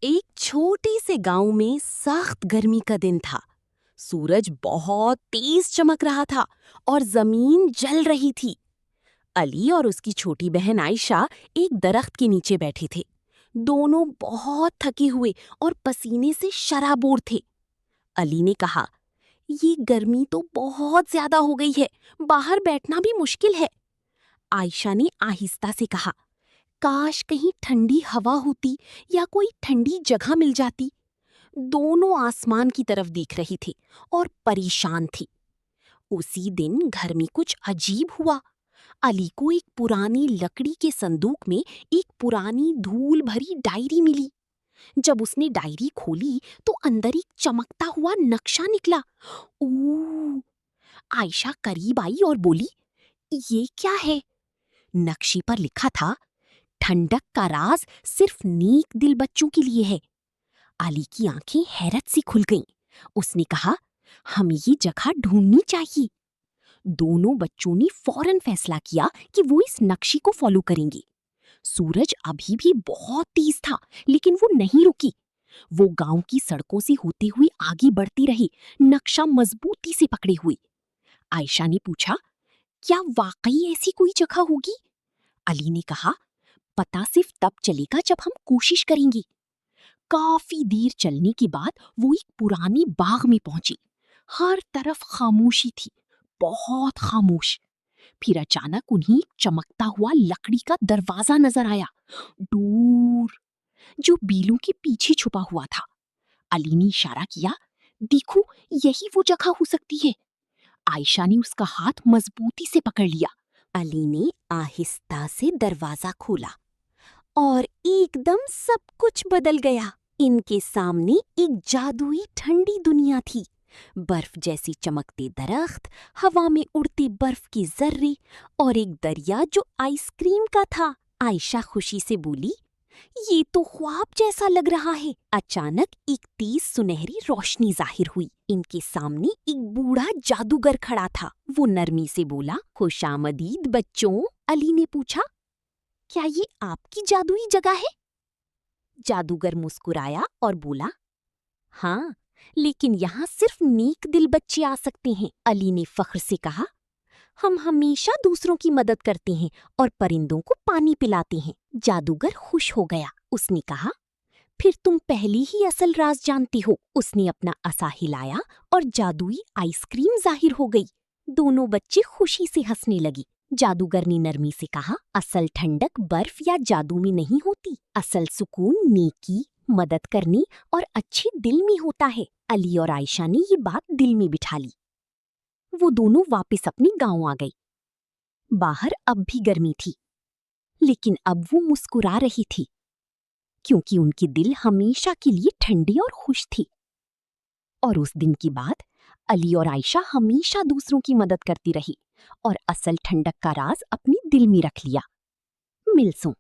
ایک چھوٹے سے گاؤں میں سخت گرمی کا دن تھا۔ سورج بہت تیز چمک رہا تھا اور زمین جل رہی تھی۔ علی اور اس کی چھوٹی بہن عائشہ ایک درخت کے نیچے بیٹھے تھے۔ دونوں بہت تھکے ہوئے اور پسینے سے شرابور تھے۔ علی نے کہا، یہ گرمی تو بہت زیادہ ہو گئی ہے، باہر بیٹھنا بھی مشکل ہے۔ عائشہ نے آہستہ سے کہا، کاش کہیں ٹھنڈی ہوا ہوتی یا کوئی ٹھنڈی جگہ مل جاتی۔ دونوں آسمان کی طرف دیکھ رہی تھی اور پریشان تھی۔ اسی دن گھر میں کچھ عجیب ہوا۔ علی کو ایک پرانی لکڑی کے صندوق میں ایک پرانی دھول بھری ڈائری ملی۔ جب اس نے ڈائری کھولی تو اندر ایک چمکتا ہوا نقشہ نکلا۔ اوہ! عائشہ قریب آئی اور بولی، یہ کیا ہے؟ نقشے پر لکھا تھا، ٹھنڈک کا راز صرف نیک دل بچوں کے لیے ہے۔ علی کی آنکھیں حیرت سے کھل گئیں۔ اس نے کہا، ہمیں یہ جگہ ڈھونڈنی چاہیے۔ دونوں بچوں نے فوراً فیصلہ کیا کہ وہ اس نقشے کو فالو کریں گے۔ سورج ابھی بھی بہت تیز تھا، لیکن وہ نہیں رکی۔ وہ گاؤں کی سڑکوں سے ہوتے ہوئے آگے بڑھتی رہی، نقشہ مضبوطی سے پکڑے ہوئے۔ عائشہ نے پوچھا، کیا واقعی ایسی کوئی جگہ ہوگی؟ علی نے کہا، پتہ صرف تب چلے گا جب ہم کوشش کریں گے۔ کافی دیر چلنے کے بعد وہ ایک پرانے باغ میں پہنچے۔ ہر طرف خاموشی تھی، بہت خاموش۔ پھر اچانک انہیں ایک چمکتا ہوا لکڑی کا دروازہ نظر آیا، دور، جو بیلوں کے پیچھے چھپا ہوا تھا۔ علی نے اشارہ کیا، دیکھو، یہی وہ جگہ ہو سکتی ہے۔ عائشہ نے اس کا ہاتھ مضبوطی سے پکڑ لیا۔ علی نے آہستہ سے دروازہ کھولا اور ایک دم سب کچھ بدل گیا۔ ان کے سامنے ایک جادوئی ٹھنڈی دنیا تھی۔ برف جیسی چمکتے درخت، ہوا میں اڑتے برف کے ذرے اور ایک دریا جو آئس کریم کا تھا۔ عائشہ خوشی سے بولی، یہ تو خواب جیسا لگ رہا ہے۔ اچانک ایک تیز سنہری روشنی ظاہر ہوئی۔ ان کے سامنے ایک بوڑھا جادوگر کھڑا تھا۔ وہ نرمی سے بولا، خوش آمدید بچوں۔ علی نے پوچھا، کیا یہ آپ کی جادوئی جگہ ہے؟ جادوگر مسکرایا اور بولا، ہاں، لیکن یہاں صرف نیک دل بچے آ سکتے ہیں۔ علی نے فخر سے کہا، ہم ہمیشہ دوسروں کی مدد کرتے ہیں اور پرندوں کو پانی پلاتے ہیں۔ جادوگر خوش ہو گیا۔ اس نے کہا، پھر تم پہلی ہی اصل راز جانتے ہو۔ اس نے اپنا عصا ہلایا اور جادوئی آئس کریم ظاہر ہو گئی۔ دونوں بچے خوشی سے ہنسنے لگے۔ جادوگر نے نرمی سے کہا، اصل ٹھنڈک برف یا جادو میں نہیں ہوتی، اصل سکون نیکی، مدد کرنے اور اچھے دل میں ہوتا ہے۔ علی اور عائشہ نے یہ بات دل میں بٹھا لی۔ وہ دونوں واپس اپنے گاؤں آ گئی۔ باہر اب بھی گرمی تھی، لیکن اب وہ مسکرا رہی تھی، کیونکہ ان کے دل ہمیشہ کے لیے ٹھنڈے اور خوش تھی۔ اور اس دن کے بعد علی اور عائشہ ہمیشہ دوسروں کی مدد کرتی رہی اور اصل ٹھنڈک کا راز اپنے دل میں رکھ لیا۔ ملسوں۔